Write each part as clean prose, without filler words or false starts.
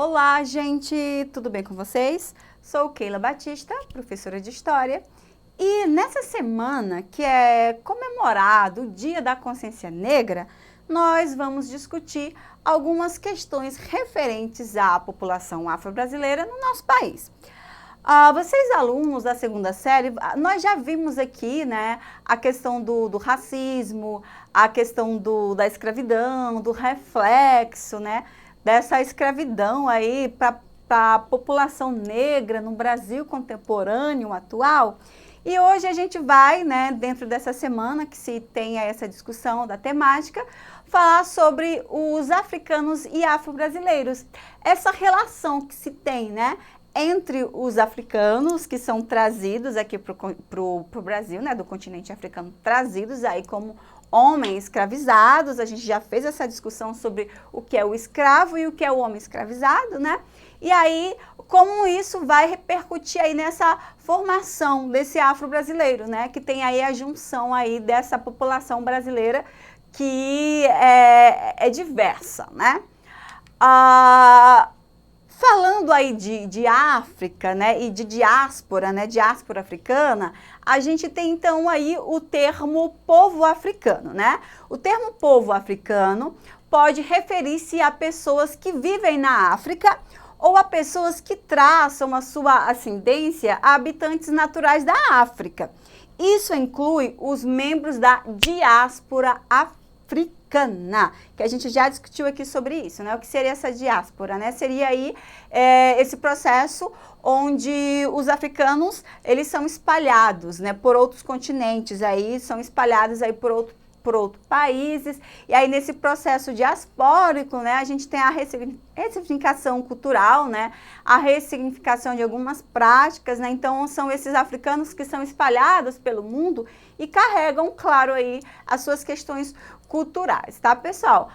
Olá, gente! Tudo bem com vocês? Sou Keila Batista, professora de História, e nessa semana que é comemorado o Dia da Consciência Negra, nós vamos discutir algumas questões referentes à população afro-brasileira no nosso país. Vocês alunos da segunda série, nós já vimos aqui, né, a questão do racismo, a questão da escravidão, do reflexo, né, dessa escravidão aí para a população negra no Brasil contemporâneo, atual. E hoje a gente vai, né, dentro dessa semana que se tem essa discussão da temática, falar sobre os africanos e afro-brasileiros. Essa relação que se tem, né, entre os africanos que são trazidos aqui para o Brasil, né, do continente africano, trazidos aí como homens escravizados. A gente já fez essa discussão sobre o que é o escravo e o que é o homem escravizado, né? E aí, como isso vai repercutir aí nessa formação desse afro-brasileiro, né? Que tem aí a junção aí dessa população brasileira que é diversa, né? Falando aí de África, né, e de diáspora, né, diáspora africana, a gente tem então aí o termo povo africano, né? O termo povo africano pode referir-se a pessoas que vivem na África ou a pessoas que traçam a sua ascendência a habitantes naturais da África. Isso inclui os membros da diáspora africana, que a gente já discutiu aqui sobre isso, né? O que seria essa diáspora, né? Seria aí esse processo onde os africanos, eles são espalhados, né, por outros continentes aí, são espalhados aí por outros países, e aí nesse processo diaspórico, né, a gente tem a ressignificação cultural, né, a ressignificação de algumas práticas, né, então são esses africanos que são espalhados pelo mundo e carregam, claro, aí as suas questões culturais, tá, pessoal?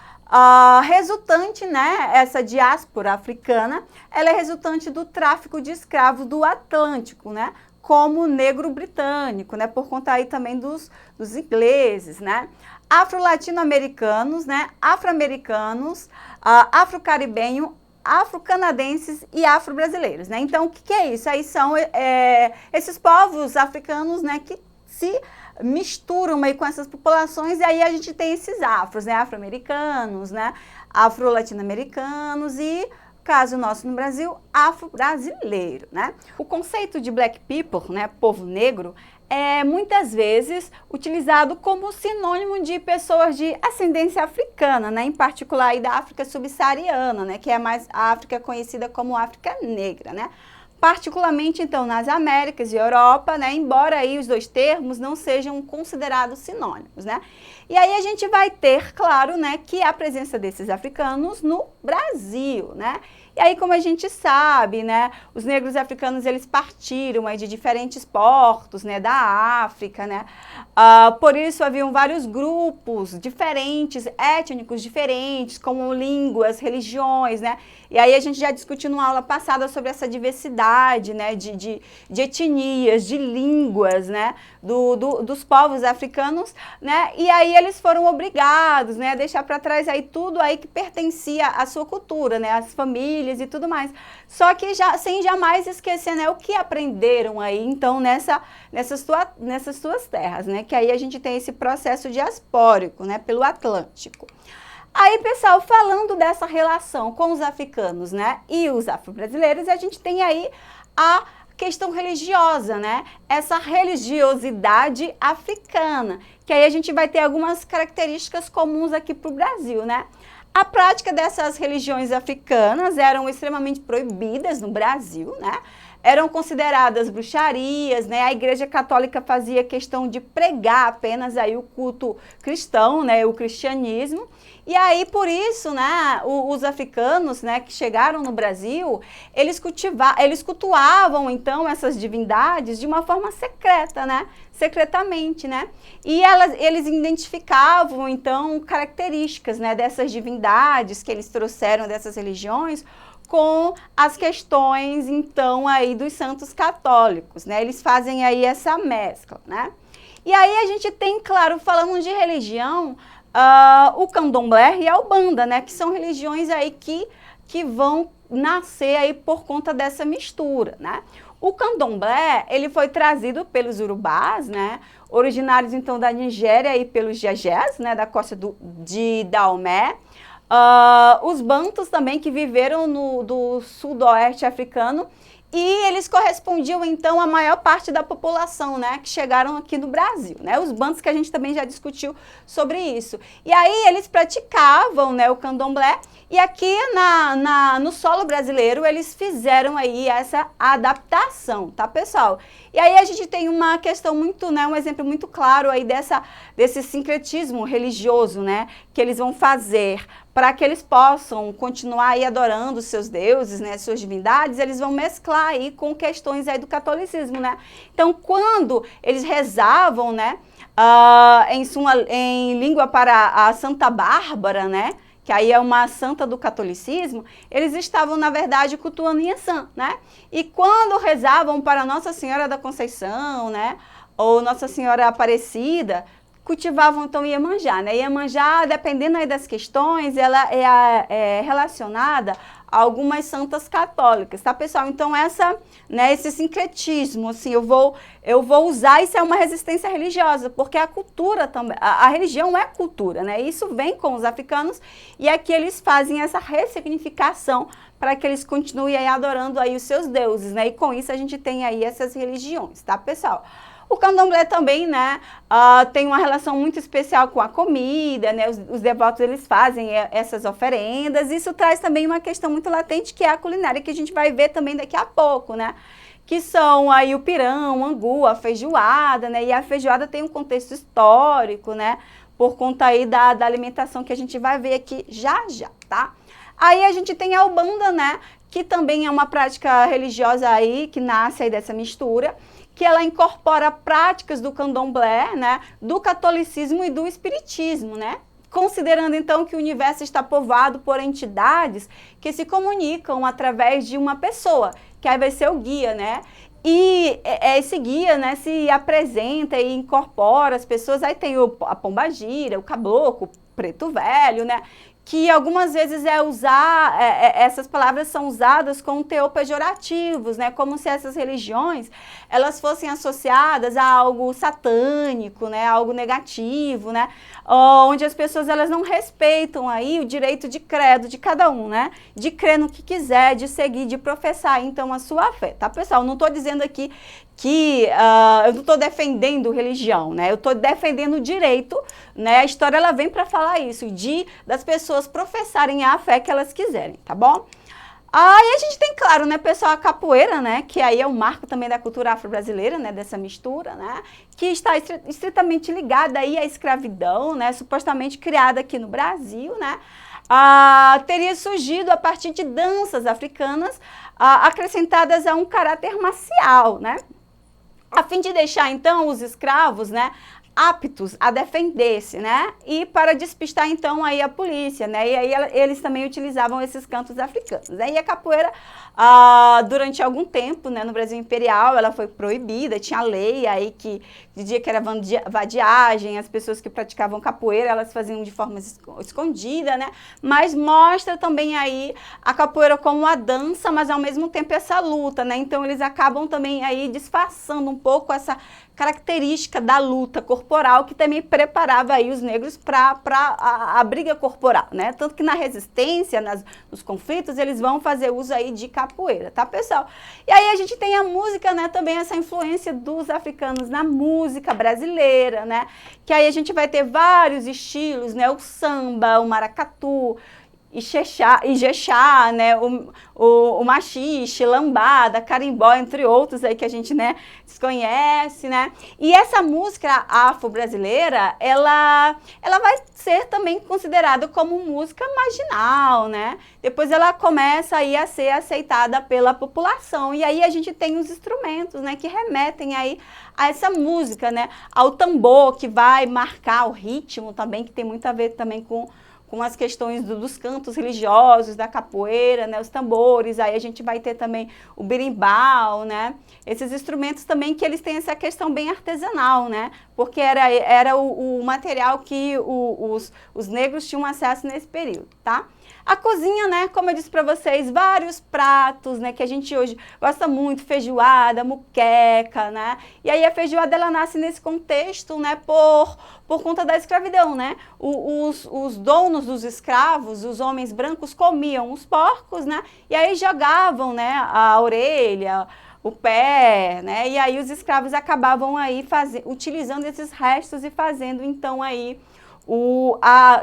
Resultante, né, essa diáspora africana, ela é resultante do tráfico de escravos do Atlântico, né, como negro britânico, né, por conta aí também dos ingleses, né, afro-latino-americanos, né, afro-americanos, afro-caribenho, afro-canadenses e afro-brasileiros, né. Então, o que é isso? Aí são esses povos africanos, né, que se misturam aí com essas populações, e aí a gente tem esses afros, né, afro-americanos, né, afro-latino-americanos e, caso nosso no Brasil, afro-brasileiro, né. O conceito de black people, né, povo negro, é muitas vezes utilizado como sinônimo de pessoas de ascendência africana, né, em particular aí da África subsaariana, né, que é mais a África conhecida como África Negra, né. Particularmente, então, nas Américas e Europa, né, embora aí os dois termos não sejam considerados sinônimos, né. E aí a gente vai ter, claro, né, que a presença desses africanos no Brasil, né. E aí, como a gente sabe, né, os negros africanos, eles partiram aí de diferentes portos, né, da África, né, por isso haviam vários grupos diferentes, étnicos diferentes, como línguas, religiões, né, e aí a gente já discutiu numa aula passada sobre essa diversidade, né, de etnias, de línguas, né, dos povos africanos, né, e aí eles foram obrigados, né, a deixar para trás aí tudo aí que pertencia à sua cultura, né, as famílias e tudo mais. Só que sem jamais esquecer, né, o que aprenderam aí, então, nessas suas terras, né, que aí a gente tem esse processo diaspórico, né, pelo Atlântico. Aí, pessoal, falando dessa relação com os africanos, né, e os afro-brasileiros, a gente tem aí a questão religiosa, né, essa religiosidade africana, que aí a gente vai ter algumas características comuns aqui para o Brasil, né. A prática dessas religiões africanas eram extremamente proibidas no Brasil, né? Eram consideradas bruxarias, né? A Igreja Católica fazia questão de pregar apenas aí o culto cristão, né? O cristianismo. E aí, por isso, né, os africanos, né, que chegaram no Brasil, eles cultuavam, então, essas divindades de uma forma secreta, né? Secretamente, né? E eles identificavam, então, características, né, dessas divindades que eles trouxeram dessas religiões com as questões, então, aí dos santos católicos, né? Eles fazem aí essa mescla, né? E aí a gente tem, claro, falando de religião, o candomblé e a umbanda, né? Que são religiões aí que vão nascer aí por conta dessa mistura, né? O candomblé, ele foi trazido pelos urubás, né? Originários então da Nigéria e pelos jejés, né? Da costa de Daomé. Os bantus também que viveram do sudoeste africano, e eles correspondiam então à maior parte da população, né, que chegaram aqui no Brasil, né, os bantus que a gente também já discutiu sobre isso. E aí eles praticavam, né, o candomblé, e aqui no solo brasileiro eles fizeram aí essa adaptação, tá, pessoal? E aí a gente tem uma questão muito, né, um exemplo muito claro aí desse sincretismo religioso, né, que eles vão fazer para que eles possam continuar aí adorando os seus deuses, né, suas divindades. Eles vão mesclar aí com questões aí do catolicismo, né? Então, quando eles rezavam, né, em língua para a Santa Bárbara, né, que aí é uma santa do catolicismo, eles estavam, na verdade, cultuando Inhaçã, né? E quando rezavam para Nossa Senhora da Conceição, né, ou Nossa Senhora Aparecida, cultivavam então Iemanjá, né? Iemanjá, dependendo aí das questões, ela é relacionada a algumas santas católicas, tá, pessoal? Então esse sincretismo, assim, eu vou usar, isso é uma resistência religiosa, porque a cultura também, a religião é cultura, né? Isso vem com os africanos, e aqui eles fazem essa ressignificação para que eles continuem aí adorando aí os seus deuses, né? E com isso a gente tem aí essas religiões, tá, pessoal? O candomblé também, né, tem uma relação muito especial com a comida, né, os devotos eles fazem essas oferendas. Isso traz também uma questão muito latente, que é a culinária, que a gente vai ver também daqui a pouco, né, que são aí o pirão, o angu, a feijoada, né, e a feijoada tem um contexto histórico, né, por conta aí da alimentação que a gente vai ver aqui já, tá? Aí a gente tem a Umbanda, né, que também é uma prática religiosa aí, que nasce aí dessa mistura, que ela incorpora práticas do candomblé, né, do catolicismo e do espiritismo, né? Considerando então que o universo está povoado por entidades que se comunicam através de uma pessoa, que aí vai ser o guia, né? E esse guia, né, se apresenta e incorpora as pessoas. Aí tem a pombagira, o caboclo, o preto velho, né? Que algumas vezes essas palavras são usadas com teor pejorativos, né? Como se essas religiões, elas fossem associadas a algo satânico, né? Algo negativo, né? Onde as pessoas, elas não respeitam aí o direito de credo de cada um, né? De crer no que quiser, de seguir, de professar, então, a sua fé, tá, pessoal? Não estou dizendo aqui que eu não estou defendendo religião, né? Eu estou defendendo o direito, né? A história, ela vem para falar isso, das pessoas professarem a fé que elas quiserem, tá bom? Aí a gente tem, claro, né, pessoal, a capoeira, né? Que aí é um marco também da cultura afro-brasileira, né? Dessa mistura, né? Que está estritamente ligada aí à escravidão, né? Supostamente criada aqui no Brasil, né? Teria surgido a partir de danças africanas acrescentadas a um caráter marcial, né? A fim de deixar, então, os escravos, né, aptos a defender-se, né, e para despistar, então, aí a polícia, né, e aí eles também utilizavam esses cantos africanos, né, e a capoeira, durante algum tempo, né, no Brasil Imperial, ela foi proibida, tinha lei aí que dizia que era vadiagem, as pessoas que praticavam capoeira, elas faziam de forma escondida, né, mas mostra também aí a capoeira como uma dança, mas ao mesmo tempo essa luta, né, então eles acabam também aí disfarçando um pouco essa característica da luta corporal, que também preparava aí os negros para a briga corporal, né? Tanto que na resistência, nos conflitos, eles vão fazer uso aí de capoeira, tá, pessoal? E aí a gente tem a música, né? Também essa influência dos africanos na música brasileira, né? Que aí a gente vai ter vários estilos, né? O samba, o maracatu, Ijexá, né, o maxixe, lambada, carimbó, entre outros aí que a gente, né, desconhece, né, e essa música afro-brasileira, ela vai ser também considerada como música marginal, né, depois ela começa aí a ser aceitada pela população, e aí a gente tem os instrumentos, né, que remetem aí a essa música, né, ao tambor, que vai marcar o ritmo também, que tem muito a ver também com com as questões dos cantos religiosos, da capoeira, né, os tambores, aí a gente vai ter também o berimbau, né, esses instrumentos também que eles têm essa questão bem artesanal, né, porque era o material que os negros tinham acesso nesse período, tá? A cozinha, né, como eu disse para vocês, vários pratos, né, que a gente hoje gosta muito, feijoada, muqueca, né, e aí a feijoada ela nasce nesse contexto, né, por conta da escravidão, né, os donos dos escravos, os homens brancos comiam os porcos, né, e aí jogavam, né, a orelha, o pé, né, e aí os escravos acabavam aí utilizando esses restos e fazendo então aí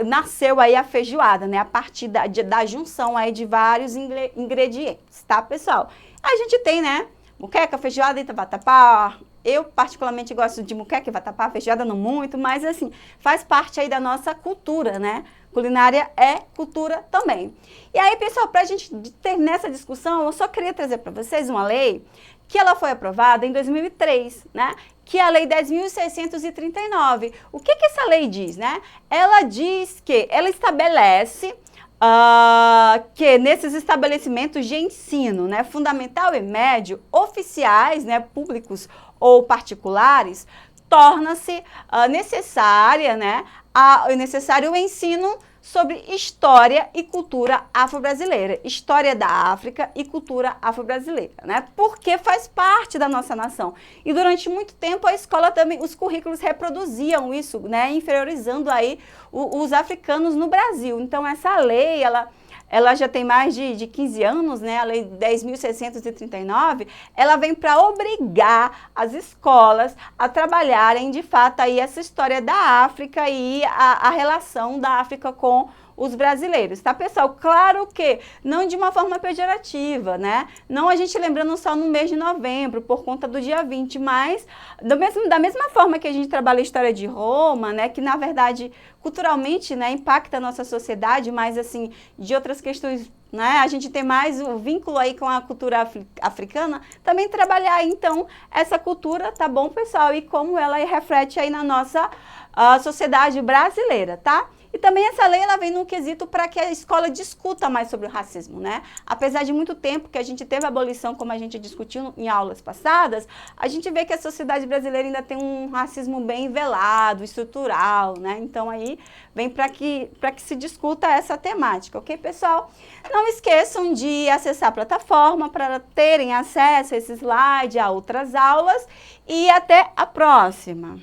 nasceu aí a feijoada, né? A partir da junção aí de vários ingredientes, tá, pessoal? A gente tem, né? Muqueca, feijoada e vatapá. Eu particularmente gosto de muqueca e vatapá, feijoada não muito, mas assim, faz parte aí da nossa cultura, né? Culinária é cultura também. E aí, pessoal, pra gente ter nessa discussão, eu só queria trazer para vocês uma lei que ela foi aprovada em 2003, né? Que é a Lei 10.639. O que essa lei diz, né? Ela diz que ela estabelece que nesses estabelecimentos de ensino, né, fundamental e médio, oficiais, né, públicos ou particulares, torna-se necessário o ensino sobre história e cultura afro-brasileira, história da África e cultura afro-brasileira, né? Porque faz parte da nossa nação. E durante muito tempo a escola também, os currículos reproduziam isso, né? Inferiorizando aí os africanos no Brasil. Então essa lei, ela já tem mais de 15 anos, né? A Lei 10.639, ela vem para obrigar as escolas a trabalharem, de fato, aí essa história da África e a relação da África com os brasileiros, tá, pessoal? Claro que não de uma forma pejorativa, né? Não a gente lembrando só no mês de novembro, por conta do dia 20, mas da mesma forma que a gente trabalha a história de Roma, né? Que, na verdade, culturalmente, né, impacta a nossa sociedade, mas, assim, de outras questões, né? A gente tem mais o vínculo aí com a cultura africana, também trabalhar, então, essa cultura, tá bom, pessoal? E como ela reflete aí na nossa sociedade brasileira, tá? E também essa lei, ela vem num quesito para que a escola discuta mais sobre o racismo, né? Apesar de muito tempo que a gente teve a abolição, como a gente discutiu em aulas passadas, a gente vê que a sociedade brasileira ainda tem um racismo bem velado, estrutural, né? Então aí vem para que se discuta essa temática, ok, pessoal? Não esqueçam de acessar a plataforma para terem acesso a esse slide, a outras aulas, e até a próxima!